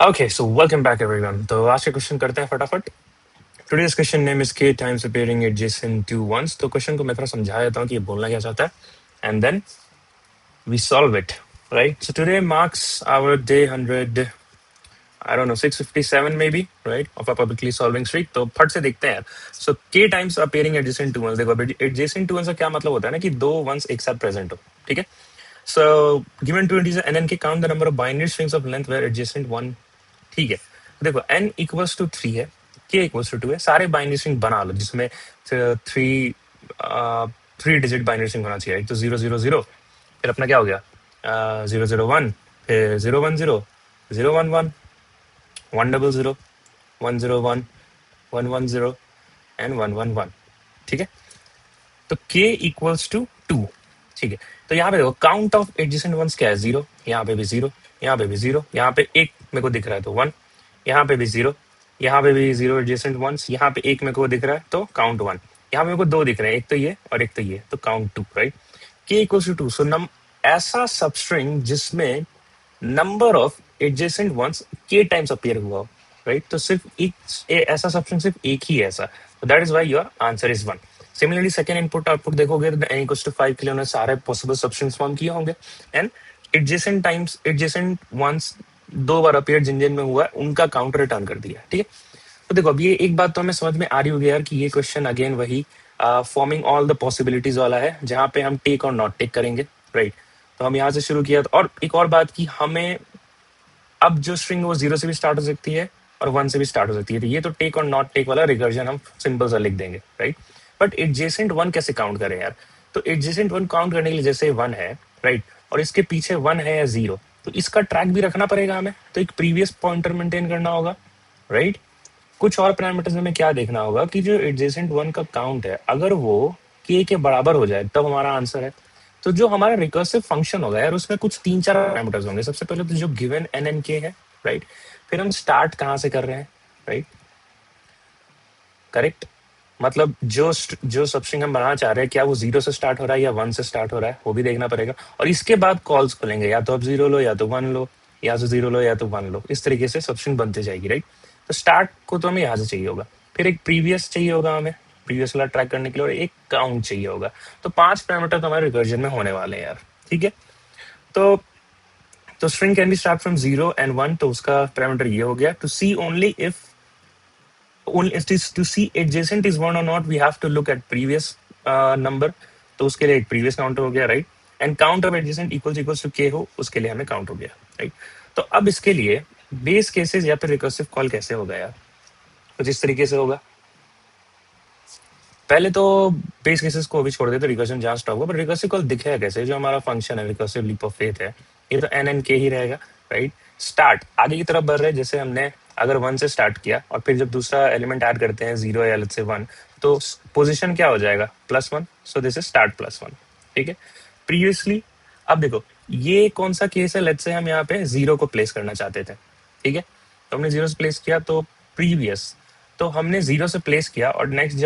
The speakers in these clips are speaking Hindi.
Okay, so welcome back everyone. तो आज के क्वेश्चन करते हैं फटाफट. Today's question name is k times appearing adjacent to ones. तो क्वेश्चन को मैं थोड़ा समझा देता हूँ कि ये बोलना क्या चाहता है, and then we solve it, right? So today marks our day 100, I don't know, 657 maybe, right, of our publicly solving streak. तो फट से देखते हैं यार. So k times appearing adjacent to ones. देखो adjacent to ones का क्या मतलब होता है ना कि दो ones एक साथ present हो, ठीक है? So given two integers n k, count the number of binary strings of length where adjacent one. ठीक है, देखो n इक्वल्स टू 3 है, k इक्वल्स टू 2 है. सारे बाइनरी स्ट्रिंग बना लो जिसमें थ्री डिजिट बाइनरी स्ट्रिंग होना चाहिए. एक तो 0 0 0, फिर अपना क्या हो गया 0 0 1, फिर 0 1 0, 0 1 1, 1 0 0, 1 0 1, 1 1 0 एंड 1 1 1. ठीक है, तो k इक्वल्स टू 2. ठीक है, तो यहाँ पे देखो काउंट ऑफ एडजेसेंट वंस क्या है 0, यहाँ पे भी 0, यहाँ पे भी 0, यहाँ पे एक मेरे को दिख रहा है तो 1, यहाँ पे भी 0, यहाँ पे भी 0 एडजेसेंट वंस, यहाँ पे एक मेरे को दिख रहा है तो काउंट 1, यहाँ पे मेरे को दो दिख रहे हैं, एक तो ये और एक तो ये, तो count 2, right. k equals to 2. So ऐसा सबस्ट्रिंग जिसमें number of adjacent ones k times appear हुआ हो, राइट. तो सिर्फ एक ऐसा सबस्ट्रिंग सिर्फ एक ही है ऐसा, तो that is why your answer is 1. Similarly second input output देखोगे तो n इक्वल्स टू 5 के लिए उन्होंने सारे पॉसिबल सबस्ट्रिंग्स फॉर्म किए होंगे, एंड एडजेसेंट वंस दो बार अपीयर जिन जिन में हुआ है उनका काउंट रिटर्न कर दिया. ठीक है, तो देखो अब ये एक बात तो हमें समझ में आ रही होगी यार कि ये क्वेश्चन अगेन वही फॉर्मिंग ऑल द पॉसिबिलिटीज वाला है जहाँ पे हम टेक और नॉट टेक करेंगे, राइट. तो हम यहाँ से शुरू किया, और एक और बात की हमें अब जो स्ट्रिंग वो 0 से भी स्टार्ट हो सकती है और 1 से भी स्टार्ट हो सकती है, तो ये तो टेक और नॉट टेक वाला रिकर्जन हम सिंपल सा लिख देंगे, राइट. बट एडजेसेंट 1 कैसे काउंट करें यार, तो एडजेसेंट 1 काउंट करने के लिए जैसे 1 है, राइट, और इसके पीछे 1 है या 0, तो इसका ट्रैक भी रखना पड़ेगा हमें, तो एक प्रीवियस पॉइंटर मेंटेन करना होगा, राइट. कुछ और पैरामीटर्स में क्या देखना होगा कि जो एडजेसेंट 1 का काउंट है अगर वो k के बराबर हो जाए तब हमारा आंसर है. तो जो हमारा रिकर्सिव फंक्शन होगा यार उसमें कुछ 3 4 पैरामीटर्स होंगे. सबसे पहले तो जो गिवन n n k है, राइट. फिर हम स्टार्ट कहाँ से कर रहे हैं, राइट, करेक्ट. मतलब जो सबस्ट्रिंग हम बनाना चाह रहे हैं क्या वो 0 से स्टार्ट हो रहा है या 1 से स्टार्ट हो रहा है वो भी देखना पड़ेगा. और इसके बाद कॉल्स खोलेंगे, या तो आप 0 लो या तो 1 लो, या तो 0 लो या तो 1 लो, इस तरीके से सबस्ट्रिंग बनते जाएगी, राइट. तो स्टार्ट को तो हमें यहाँ से चाहिए होगा, फिर एक प्रीवियस चाहिए होगा हमें प्रीवियस वाला ट्रैक करने के लिए, और एक काउंट चाहिए होगा. तो 5 पैरामीटर तो हमारे रिकर्जन में होने वाले हैं यार. ठीक है, तो string can be start from 0 and 1, तो उसका पैरामीटर ये हो गया. To see only if to see adjacent is 1 or not we have to look at previous number, तो उसके लिए एक previous काउंटर हो गया, right. And count of adjacent equals to k हो, उसके लिए हमें काउंट हो गया, राइट. तो अब इसके लिए बेस केसेस या फिर रिकर्सिव कॉल कैसे होगा यार, कुछ इस तरीके से होगा. पहले तो बेस केसेस को भी छोड़ देते, रिकर्जन जहां स्टॉप होगा, बट रिकर्सिव कॉल दिखेगा कैसे. जो हमारा फंक्शन है रिकर्सिव लीप ऑफ फेथ है, ये तो n n k ही रहेगा, राइट. स्टार्ट आगे की तरफ बढ़ रहे हैं, जैसे हमने अगर 1 से स्टार्ट किया और फिर जब दूसरा एलिमेंट ऐड करते हैं 0 या लेट्स से 1, तो पोजीशन क्या हो जाएगा +1, सो दिस इज स्टार्ट +1. ठीक है, प्रीवियसली अब देखो ये कौन सा केस है, लेट्स से हम यहाँ पे 0 को प्लेस करना चाहते थे. ठीक है, तो हमने 0 से प्लेस किया, तो प्रीवियस तो हमने 0 से प्लेस किया, और नेक्स्ट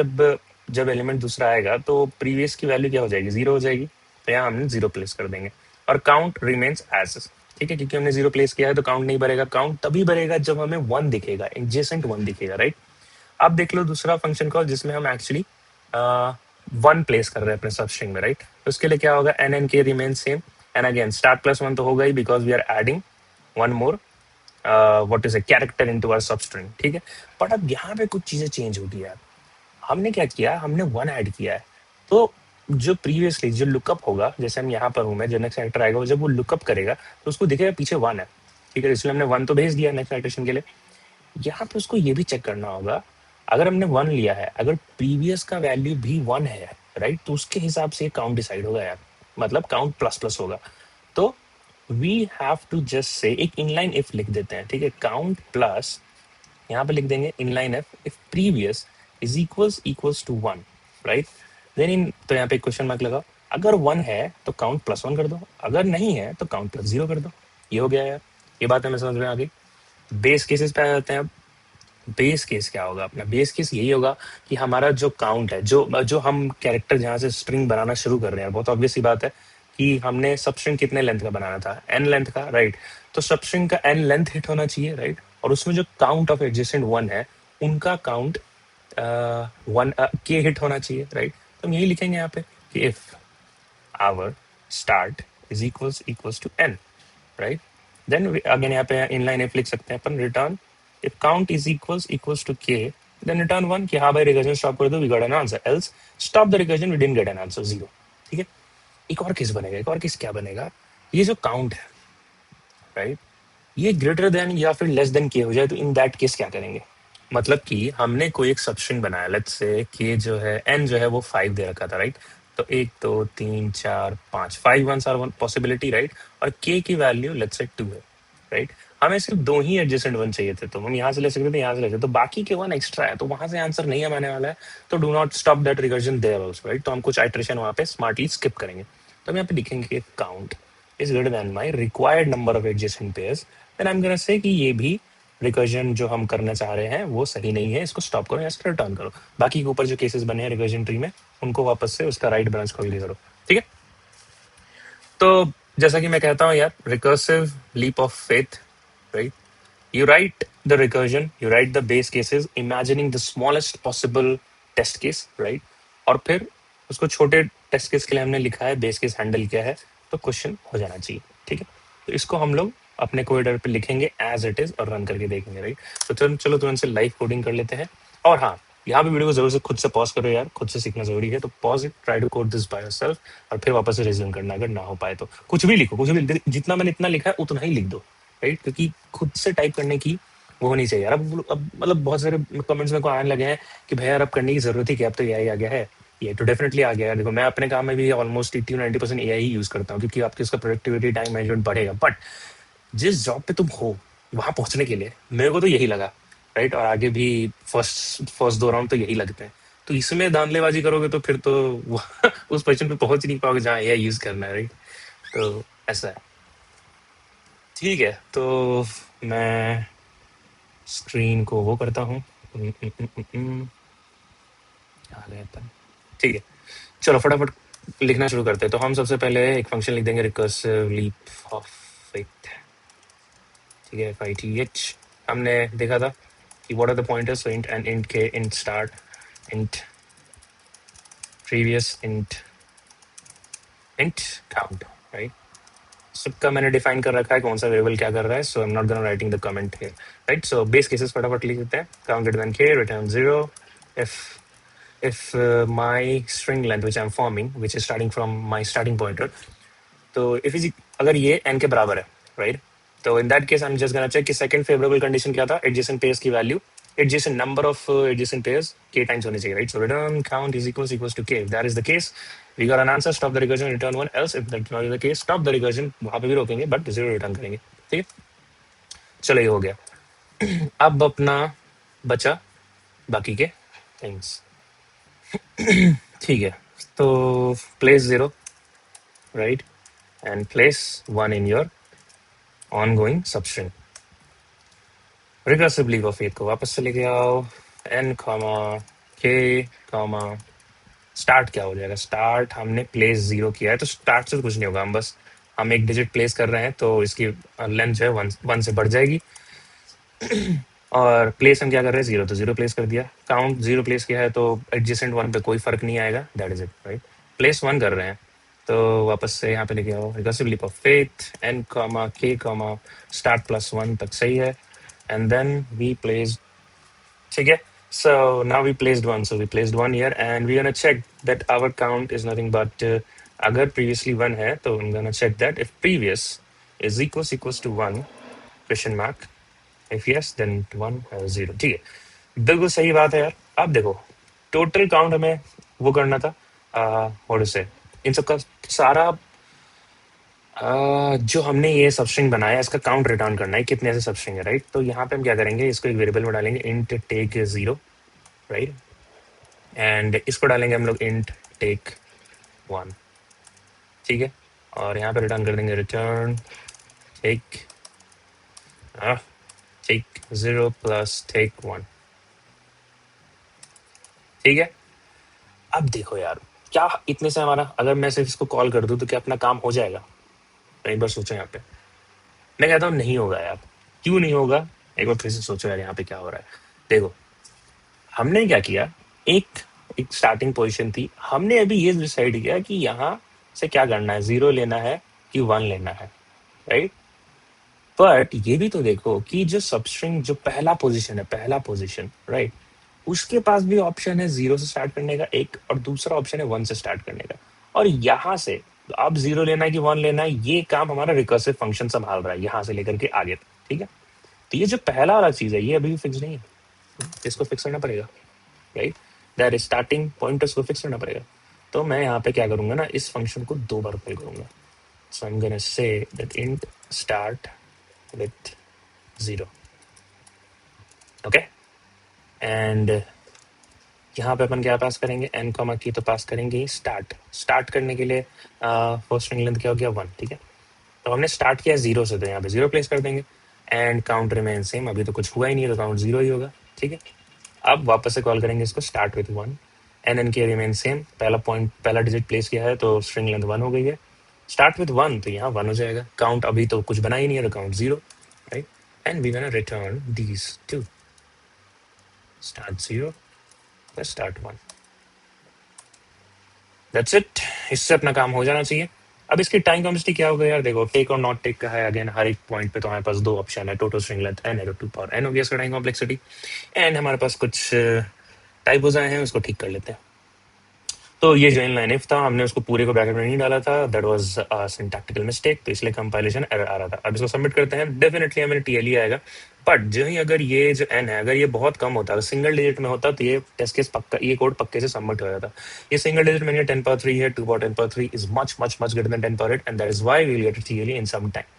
जब एलिमेंट दूसरा आएगा तो प्रीवियस की वैल्यू क्या हो जाएगी 0 हो जाएगी, तो यहाँ हमने 0 प्लेस कर देंगे, और काउंट रिमेन्स एज. ठीक है, क्योंकि हमने 0 प्लेस किया है तो काउंट नहीं बढ़ेगा. काउंट तभी बढ़ेगा जब हमें 1 दिखेगा, एडजेसेंट 1 दिखेगा, राइट. अब देख लो दूसरा फंक्शन कॉल जिसमें हम एक्चुअली 1 प्लेस कर रहे हैं अपने सबस्ट्रिंग में, राइट. तो उसके लिए क्या होगा, n n k remain same, and again start +1 तो होगा ही because we are adding one more what is a character into our substring. ठीक है, बट अब यहाँ पे कुछ चीजें चेंज होगी यार. हमने क्या किया, हमने 1 ऐड किया है, तो जो प्रीवियसली जो लुकअप होगा, जैसे हम यहाँ पर हूँ मैं, जो नेक्स्ट कैरेक्टर आएगा जब वो लुकअप करेगा तो उसको दिखेगा पीछे 1 है. ठीक है, इसलिए हमने 1 तो भेज दिया नेक्स्ट इटरेशन के लिए. यहाँ पे उसको ये भी चेक करना होगा, अगर हमने 1 लिया है, अगर प्रीवियस का वैल्यू भी 1 है, राइट, तो उसके हिसाब से काउंट डिसाइड होगा यार, मतलब काउंट प्लस होगा. तो we have to just say एक इनलाइन इफ लिख देते हैं. ठीक है, काउंट प्लस यहाँ पे लिख देंगे inline if previous is equals to 1, right. Then in तो यहाँ पे क्वेश्चन मार्क लगाओ, अगर 1 है तो काउंट +1 कर दो, अगर नहीं है तो काउंट +0 कर दो. ये हो गया यार, ये बात हमें समझ में आ गई. बेस केसेस पे आ जाते हैं. अब बेस केस क्या होगा अपना, बेस केस यही होगा कि हमारा जो काउंट है, जो हम कैरेक्टर जहाँ से स्ट्रिंग बनाना शुरू कर रहे हैं, बहुत ऑब्वियस सी बात है कि हमने सब स्ट्रिंग कितने लेंथ का बनाना था, n लेंथ का, राइट. तो सब स्ट्रिंग का n लेंथ हिट होना चाहिए, राइट. और उसमें जो काउंट ऑफ एडजेसेंट 1 है उनका काउंट 1 के हिट होना चाहिए, राइट। तो हम यही लिखेंगे यहाँ पे कि if our start is equals to n, right. Then again यहाँ पे इनलाइन इफ लिख सकते हैं अपन, return if count is equals to k, then return 1 कि हाँ भाई रिकर्जन स्टॉप कर दो, we got an answer, else stop the recursion, we didn't get an answer, 0। ठीक है। एक और केस बनेगा, एक और केस क्या बनेगा, ये जो काउंट है, राइट, ये ग्रेटर देन या फिर लेस देन के हो जाए, तो इन दैट केस क्या करेंगे, मतलब कि हमने कोई एक सबस्ट्रिंग बनाया, लेट्स से के जो है एन जो है वो 5 दे रखा था, राइट। तो 1 2 3 4 5, 5 ones are one possibility, right. और के की वैल्यू लेट्स से 2 है, राइट। हमें सिर्फ 2 ही एडजेसेंट वन चाहिए थे, तो हम यहाँ से ले सकते थे, यहाँ से ले सकते, तो बाकी के 1 एक्स्ट्रा है, तो वहां से आंसर नहीं आने वाला है, तो do not stop that recursion there also, right. तो हम कुछ आइटरेशन वहां पे स्मार्टली स्किप करेंगे। तो हम यहाँ पे लिखेंगे count is greater than my required number of adjacent pairs, then I'm gonna say कि ये भी रिकर्जन जो हम करना चाह रहे हैं वो सही नहीं है, इसको स्टॉप करो या इसको रिटर्न करो। बाकी के ऊपर जो केसेस बने हैं रिकर्जन ट्री में, उनको वापस से उसका राइट ब्रांच खोल के करो, ठीक है। तो जैसा कि मैं कहता हूँ यार, recursive leap of faith, right. You write the recursion, you write the base cases, imagining the smallest possible test case, right? और फिर उसको छोटे टेस्ट केस के लिए हमने लिखा है, बेस केस हैंडल किया है, तो क्वेश्चन हो जाना चाहिए, ठीक है। तो इसको हम लोग अपने कोडर पे लिखेंगे एज इट इज और रन करके देखेंगे, राइट। तो चलो तुरंत से लाइव कोडिंग कर लेते हैं। और हाँ, यहाँ पे वीडियो को जरूर से खुद से पॉज करो यार, खुद से सीखना जरूरी है, तो pause it, try to code this by yourself, और फिर वापस से रिज्यूम करना, अगर ना हो पाए तो कुछ भी लिखो, कुछ भी, जितना मैंने इतना लिखा है उतना ही लिख दो, राइट। क्योंकि खुद से टाइप करने की वो होनी चाहिए यार। अब मतलब बहुत सारे कमेंट्स में को आने लगे हैं कि भाई यार अब करने की जरूरत ही क्या, अब तो एआई आ गया है। ये तो डेफिनेटली आ गया है। देखो मैं अपने काम में भी ऑलमोस्ट 80-90% एआई ही यूज करता हूँ, क्योंकि आपकी उसका प्रोडक्टिविटी टाइम मैनेजमेंट बढ़ेगा। बट जिस जॉब पे तुम हो वहां पहुंचने के लिए मेरे को तो यही लगा, राइट। और आगे भी फर्स्ट 2 राउंड तो यही लगते हैं। तो इसमें धांधलेबाजी करोगे तो फिर तो उस पोजिशन पे पहुंच ही नहीं पाओगे जहाँ एआई यूज करना है, राइट। तो ऐसा है, ठीक है। तो मैं स्क्रीन को वो करता हूँ, आ गया था, ठीक है। चलो फटाफट लिखना शुरू करते हैं। तो हम सबसे पहले एक फंक्शन लिख देंगे, रिकर्सिव लीप ऑफ फेथ, ठीक है, FITH। हमने देखा था कि what are the pointers, so int n int k, int start, int previous, int count, right. सबका मैंने डिफाइन कर रखा है कौन सा वेरिएबल क्या कर रहा है, so I am not gonna writing the comment here, right. So base cases फटाफट लिख देते हैं। Count greater than k, return 0। if my string length which I'm forming, which is starting from my starting pointer, तो if is अगर ये n के बराबर है, राइट, तो in that case I am just gonna check कि सेकंड फेवरेबल कंडीशन क्या था, एडजेसेंट पेयर्स की value, adjacent number of adjacent pairs k times होनी चाहिए, right. So return count is equals to k, if that is the case we got an answer, stop the recursion, return 1, else if that not is the case stop the recursion, वहां पे भी रोकेंगे बट 0 रिटर्न करेंगे, ठीक है। चलो ये हो गया। अब अपना बचा बाकी के थिंग्स, ठीक है। तो place 0, right, and place 1 in your ongoing substring. Recursive leap of faith को वापस से लेके आओ, n k स्टार्ट क्या हो जाएगा, स्टार्ट हमने प्लेस 0 किया है, तो स्टार्ट से तो कुछ नहीं होगा, हम एक डिजिट प्लेस कर रहे हैं, तो इसकी लेंथ जो है 1 से बढ़ जाएगी। और प्लेस हम क्या कर रहे हैं, 0, तो 0 प्लेस कर दिया। काउंट 0 प्लेस किया है, तो एडजेसेंट 1 पे कोई फर्क नहीं आएगा, that is it, right. Place 1 कर रहे हैं, तो वापस से यहाँ पे लेके आओ, recursive leap of faith, n k start plus 1 तक सही है, एंड देन वी प्लेस, ठीक है। So now we placed 1, so we placed 1 here, and we're gonna check that our count is nothing but अगर previously 1 है, तो I'm gonna check that if previous is equals to 1 question mark, if yes then 1 0, ठीक है। बिल्कुल सही बात है यार। अब देखो टोटल काउंट हमें वो करना था, व्हाट से इन सबका सारा जो हमने ये सबस्ट्रिंग बनाया इसका काउंट रिटर्न करना है, कितने ऐसे सबस्ट्रिंग है, राइट। तो यहाँ पे हम क्या करेंगे, इसको एक वेरिएबल में डालेंगे, इंट टेक 0, राइट, एंड इसको डालेंगे हम लोग इंट टेक 1, ठीक है। और यहाँ पे रिटर्न कर देंगे रिटर्न टेक 0 प्लस टेक 1, ठीक है। अब देखो यार, क्या इतने से हमारा, अगर मैं सिर्फ इसको कॉल कर दूं तो क्या अपना काम हो जाएगा, एक बार सोचो। यहाँ पे मैं कहता हूँ नहीं होगा यार। क्यों नहीं होगा, एक बार फिर से सोचो यार यहाँ पे क्या हो रहा है। देखो हमने क्या किया, एक एक स्टार्टिंग पोजीशन थी, हमने अभी ये डिसाइड किया कि यहाँ से क्या करना है, 0 लेना है कि 1 लेना है, राइट। बट ये भी तो देखो कि जो सबस्ट्रिंग जो पहला पोजीशन है, पहला पोजीशन, राइट, उसके पास भी ऑप्शन है 0 से स्टार्ट करने का एक, और दूसरा ऑप्शन है 1 से स्टार्ट करने का। और यहाँ से अब 0 लेना है कि 1 लेना है, ये काम हमारा रिकर्सिव फंक्शन संभाल रहा है यहाँ से लेकर के आगे तक, ठीक है। तो ये जो पहला वाला चीज है ये अभी भी फिक्स नहीं है, इसको फिक्स करना पड़ेगा, राइट। दैट स्टार्टिंग पॉइंटर्स को फिक्स करना पड़ेगा। तो मैं यहाँ पे क्या करूंगा ना, इस फंक्शन को 2 बार कॉल करूंगा। So I am gonna say that int start with 0, okay. And यहाँ पे अपन क्या पास करेंगे, एन कॉमा की तो पास करेंगे स्टार्ट। स्टार्ट करने के लिए फर्स्ट स्ट्रिंग लेंथ क्या हो गया 1, ठीक है। तो हमने स्टार्ट किया 0 से, तो यहाँ पे 0 प्लेस कर देंगे। एंड काउंट रिमेन सेम, अभी तो कुछ हुआ ही नहीं है तो काउंट 0 ही होगा, ठीक है। अब वापस से कॉल करेंगे इसको स्टार्ट विथ 1, एन के रिमेन सेम, पहला पॉइंट पहला डिजिट प्लेस किया है तो स्ट्रिंग लेंथ 1 हो गई है। स्टार्ट विथ 1 तो यहाँ 1 हो जाएगा, काउंट अभी तो कुछ बना ही नहीं है तो count 0, right. And we gonna return these two, start 0 start 1, that's it. इससे अपना काम हो जाना चाहिए। अब इसकी टाइम कॉम्प्लेक्सिटी क्या होगा यार, देखो टेक और नॉट टेक का है, अगेन हर एक पॉइंट पे तो हमारे पास 2 ऑप्शन है, टोटल स्ट्रिंग लेंथ एन है तो 2 पावर एन हो गया इसका टाइम कॉम्प्लेक्सिटी। एंड हमारे पास कुछ टाइपोज आए हैं, उसको ठीक कर लेते हैं। तो ये जो इनलाइन इफ था, हमने उसको पूरे को ब्रैकेट में नहीं डाला था, दैट वाज सिंटैक्टिकल मिस्टेक, तो इसलिए कंपाइलेशन एरर आ रहा था। अब इसको सबमिट करते हैं, डेफिनेटली हमें टीएलई आएगा। बट जो ही अगर ये जो एन है अगर ये बहुत कम होता, अगर सिंगल डिजिट में होता तो ये टेस्ट केस पक्का, ये कोड पक्के से सबमिट हो जाता। ये सिंगल डिजिट में 10 पावर 3 है, 2 power 10 power 3 is much much much greater than 10 power 8, and that is why we will get TLE in some time.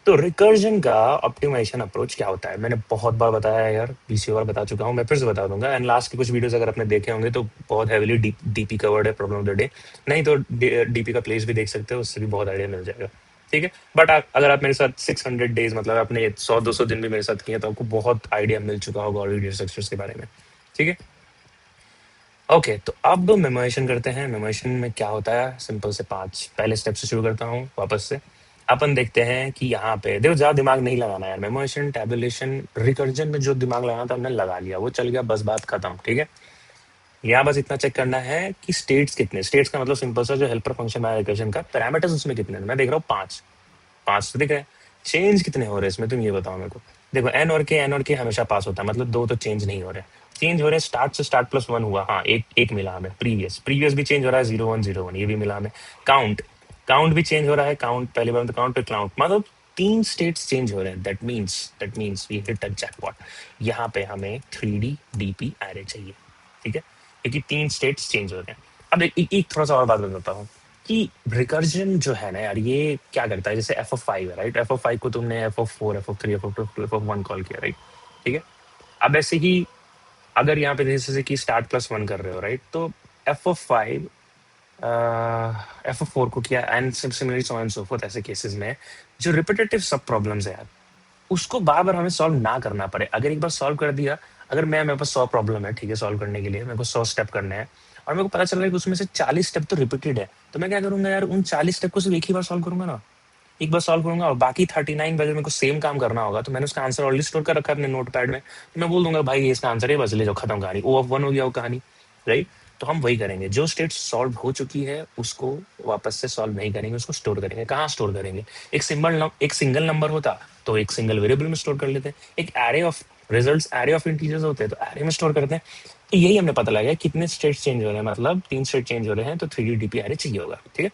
तो रिकर्जन का ऑप्टिमाइजेशन अप्रोच क्या होता है, मैंने बहुत बार बताया है यार, 20 बार बता चुका हूँ, मैं फिर से बता दूंगा। एंड लास्ट की कुछ वीडियोस अगर आपने देखे होंगे तो बहुत हैवीली डीपी कवर्ड है प्रॉब्लम ऑफ द डे, नहीं तो डीपी का प्लेस भी देख सकते हो, उससे भी बहुत आइडिया मिल जाएगा, ठीक है। बट अगर आप मेरे साथ 600 डेज मतलब आपने 100-200 दिन भी मेरे साथ किए तो आपको बहुत आइडिया मिल चुका होगा ऑलरेडी स्ट्रक्चर्स के बारे में, ठीक है। ओके तो अब मेमोराइजेशन करते हैं। मेमोराइजेशन में क्या होता है, सिंपल से 5 पहले स्टेप से शुरू करता हूँ वापस से। अपन देखते हैं कि यहाँ पे देखो, ज्यादा दिमाग नहीं लगाना यार, मेमोराइजेशन टैबुलेशन रिकर्जन में जो दिमाग लगाना था हमने लगा लिया, वो चल गया, बस बात खत्म, ठीक है। यहाँ बस इतना चेक करना है कि स्टेट्स कितने, स्टेट्स का मतलब सिंपल सा जो हेल्पर फंक्शन है रिकर्जन का, पैरामीटर्स उसमें कितने हैं, मैं देख रहा हूँ 5, 5 तो दिख रहे हैं। चेंज कितने हो रहे हैं इसमें, तुम ये बताओ मेरे को। देखो एन और के हमेशा पास होता है, मतलब 2 तो चेंज नहीं हो रहे। चेंज हो रहे हैं स्टार्ट से, स्टार्ट प्लस 1 हुआ, हाँ एक एक मिला हमें, प्रीवियस प्रीवियस भी चेंज हो रहा है, 0 1 0 1 ये भी मिला हमें। काउंट काउंट भी चेंज हो रहा है, काउंट पहली बार तो काउंट पे काउंट, मतलब 3 स्टेट्स चेंज हो रहे हैं। That means we hit a jackpot. यहाँ पे हमें 3D डीपी एरे चाहिए, ठीक है, क्योंकि 3 स्टेट्स चेंज हो रहे हैं। अब एक थोड़ा सा और बात बताता हूँ कि रिकर्जन जो है ना यार, ये क्या करता है, जैसे f(5) है, राइट, f(5) को तुमने f(4) f(3) f(2) f(1) call किया, राइट, ठीक है। अब ऐसे ही अगर यहाँ पे जैसे कि स्टार्ट प्लस 1 कर रहे हो, राइट, तो f(5) f(4) को किया, and similarly so and so fourth. ऐसे केसेस में जो रिपीटेटिव सब प्रॉब्लम्स है यार, उसको बार बार हमें सॉल्व ना करना पड़े। अगर एक बार सॉल्व कर दिया, अगर मेरे पास 100 प्रॉब्लम है, ठीक है, सॉल्व करने के लिए मेरे को 100 स्टेप करने हैं, और मेरे को पता चल रहा है कि उसमें से 40 स्टेप तो रिपीटेड है, तो मैं क्या करूंगा यार, उन 40 स्टेप को सिर्फ एक ही बार सॉल्व करूंगा ना, एक बार सॉल्व करूंगा, और बाकी 39 बार मेरे को सेम काम करना होगा, तो मैंने उसका आंसर ऑलरेडी स्टोर कर रखा है अपने नोट पैड में, तो मैं बोल दूंगा भाई ये इसका आंसर है, बस ले जाओ, खत्म कहानी, O(1) हो गया वो कहानी, राइट। तो हम वही करेंगे, जो स्टेट सॉल्व हो चुकी है उसको वापस से सॉल्व नहीं करेंगे, उसको स्टोर करेंगे। कहाँ स्टोर करेंगे, एक सिंगल नंबर होता तो एक सिंगल वेरिएबल में स्टोर कर लेते हैं, एक array of results, array of integers होते हैं तो एरे में स्टोर करते हैं। तो यही हमने पता लगा कितने स्टेट चेंज हो रहे हैं, मतलब 3 स्टेट चेंज हो रहे हैं, तो 3D डीपी एरे चाहिए होगा, ठीक है।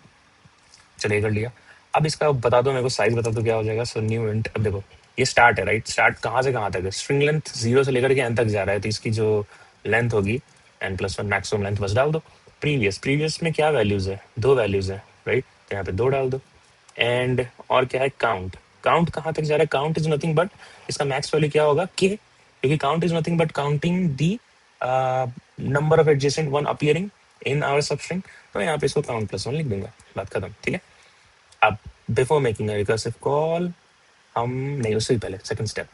चलिए कर लिया। अब इसका बता दो मेरे को, साइज बता दो क्या हो जाएगा। सो न्यू इंट, अब देखो ये स्टार्ट है, राइट, स्टार्ट कहाँ से कहाँ तक है, स्ट्रिंग लेंथ 0 से लेकर के एन तक जा रहा है, तो इसकी जो लेंथ होगी n+1 मैक्सिमम लेंथ, बस डाल दो। प्रीवियस प्रीवियस में क्या वैल्यूज है, 2 वैल्यूज है, राइट, तो यहाँ पे 2 डाल दो। एंड और क्या है, काउंट, काउंट कहाँ तक जा रहा है, काउंट इज नथिंग बट, इसका मैक्स वैल्यू क्या होगा के, क्योंकि count is nothing but counting the number of adjacent one appearing in our substring, तो यहाँ पे इसको काउंट+1 लिख दूंगा, बात खत्म, ठीक है। अब before making a recursive call, हम नहीं, उससे भी पहले सेकंड स्टेप,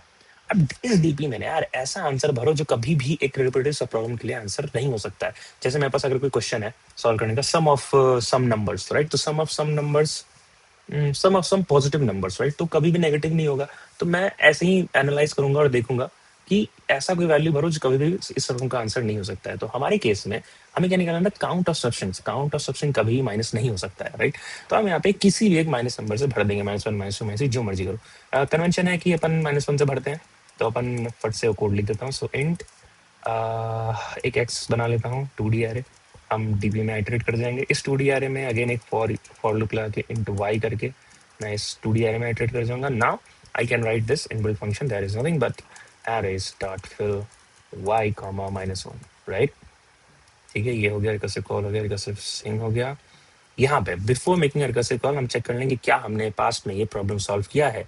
अब इस डीपी में ना यार ऐसा आंसर भरो जो कभी भी एक रिपीटेटिव सब प्रॉब्लम के लिए आंसर नहीं हो सकता है। जैसे मेरे पास अगर कोई क्वेश्चन है सॉल्व करने का, sum of some numbers, right, तो sum of some numbers sum of some positive numbers, right? तो कभी भी नेगेटिव नहीं होगा। तो मैं ऐसे ही एनालाइज करूंगा और देखूंगा कि ऐसा कोई वैल्यू भरो जो कभी भी इस रकम का आंसर नहीं हो सकता है। तो हमारे केस में हमें क्या निकालना था? Count of subtraction. Count of subtraction कभी माइनस नहीं हो सकता है, राइट? तो हम यहाँ पे किसी भी एक माइनस नंबर से भर देंगे, -1, -2, -3, जो मर्जी करो। कन्वेंशन है कि अपन -1 से भरते हैं, तो अपन फट से कोड लिख देता हूँ। सो इंट एक एक्स बना लेता हूँ 2D एरे। हम डीबी में आइटरेट कर जाएंगे। इस 2D एरे में अगेन एक फॉर लूप लगा के इंटू वाई करके मैं इस 2D एरे में आइटरेट कर जाऊंगा। Now I can write this inbuilt function, that is nothing but arrays dot fill y comma -1, right? ठीक है, ये हो गया, रिकर्सिव कॉल हो गया, रिकर्सिव सिंग हो गया। यहाँ पे बिफोर मेकिंग रिकर्सिव कॉल हम चेक कर लेंगे क्या हमने पास्ट में ये प्रॉब्लम सॉल्व किया है,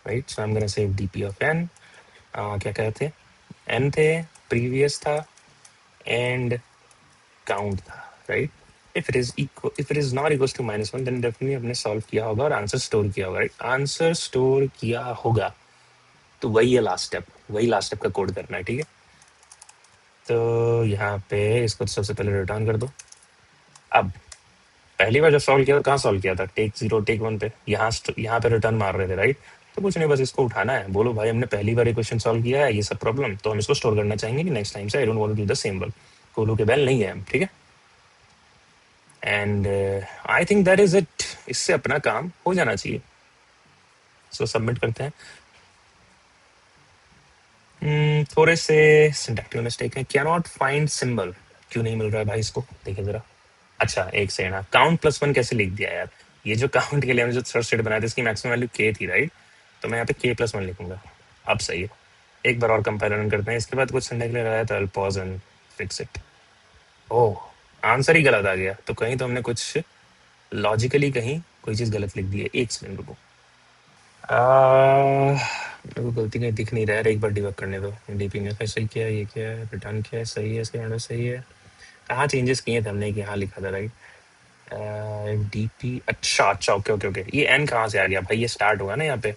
right? So I am gonna save DP of N. क्या कहते एन थे, प्रीवियस था, एंड काउंट था, right? If it is not equal to -1 then definitely हमने सॉल्व किया होगा और आंसर स्टोर किया होगा, राइट? आंसर स्टोर किया होगा, तो वही है लास्ट स्टेप, वही लास्ट स्टेप का कोड करना है, ठीक है? तो यहाँ पे इसको सबसे पहले रिटर्न कर दो। अब पहली बार जब सॉल्व किया था, कहाँ सॉल्व किया था? टेक 0 टेक 1 पे, यहाँ पे रिटर्न मार रहे थे, राइट? तो कुछ नहीं, बस इसको उठाना है, बोलो भाई हमने पहली बार क्वेश्चन सॉल्व किया है, ये सब प्रॉब्लम, तो हम इसको स्टोर करना चाहेंगे कि नेक्स्ट टाइम से I don't want to do the same work. कोलू के बैल नहीं है हम, ठीक है? And I think that is it. इससे अपना काम हो जाना चाहिए। सो सबमिट करते हैं। थोड़े से सिंटैक्टिकल मिस्टेक है। कैन नॉट फाइंड सिंबल, क्यों नहीं मिल रहा है भाई इसको? देखिए जरा। अच्छा, एक सेकंड। हाँ, काउंट +1 कैसे लिख दिया यार? ये जो काउंट के लिए हमने जो सर्च स्टेट बनाया था, इसकी मैक्सिमम वैल्यू k थी, राइट? तो मैं यहाँ पे k+1 लिखूंगा। अब सही है। एक बार और कंपेरिजन करते हैं, इसके बाद कुछ सिंटैक्टिकल लगाया तो I pause and fix it. Oh, answer ही गलत आ गया। तो कहीं तो हमने कुछ लॉजिकली कहीं कोई चीज गलत लिख दी है। एक सेकंड रुको। मेरे को गलती कहीं दिख नहीं रहा है, एक बार डिबग करने दो। डीपी ने फिर सही किया, ये क्या है, रिटर्न किया है, सही है, इसके अंदर सही है। कहाँ चेंजेस किए थे हमने कि यहाँ लिखा था, राइट? डीपी, अच्छा अच्छा, ओके ओके ओके। ये एन कहाँ से आ गया भाई? ये स्टार्ट हुआ ना यहाँ पे,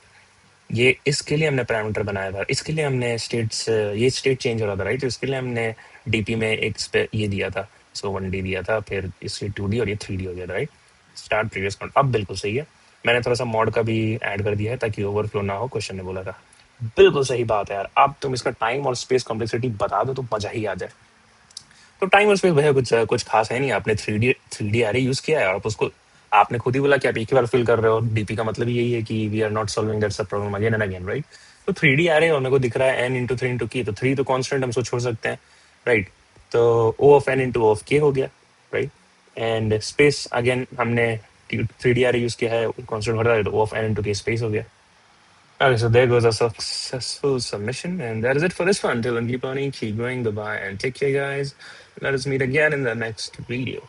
ये इसके लिए हमने पैरामीटर बनाया था, इसके लिए हमने स्टेट्स, ये स्टेट चेंज हो रहा था, राइट? तो इसके लिए हमने डीपी में एक ये दिया था, सो 1D दिया था, फिर इसके 2D और ये 3D हो गया था, राइट? स्टार्ट प्रीवियस काउंट, अब बिल्कुल सही है। मैंने थोड़ा सा मॉड का भी ऐड कर दिया है ताकि ओवरफ्लो ना हो, क्वेश्चन ने बोला था। बिल्कुल सही बात है यार। अब तुम इसका टाइम और स्पेस कॉम्प्लेक्सिटी बता दो तो मजा ही आ जाए। तो टाइम और स्पेस भैया कुछ कुछ खास है नहीं। आपने थ्री डी एरे यूज किया है और आप उसको, आपने खुद ही बोला कि आप एक ही बार फिल कर रहे हो। डीपी का मतलब यही है कि we are not solving that sub problem again and again, right? तो 3D एरे और मेरे को दिख रहा है n×3 × k, तो 3 तो कांस्टेंट, हम उसको छोड़ सकते हैं, राइट? तो O of n × O of k हो गया, राइट? एंड स्पेस अगेन हमने 3D एरे यूज किया है, कांस्टेंट हो रहा है, तो O of n × k space हो गया। Okay, so there goes a successful submission, and that is it for this one. Till then, keep learning, keep going. Goodbye, and take care, guys. Let us meet again in the next video.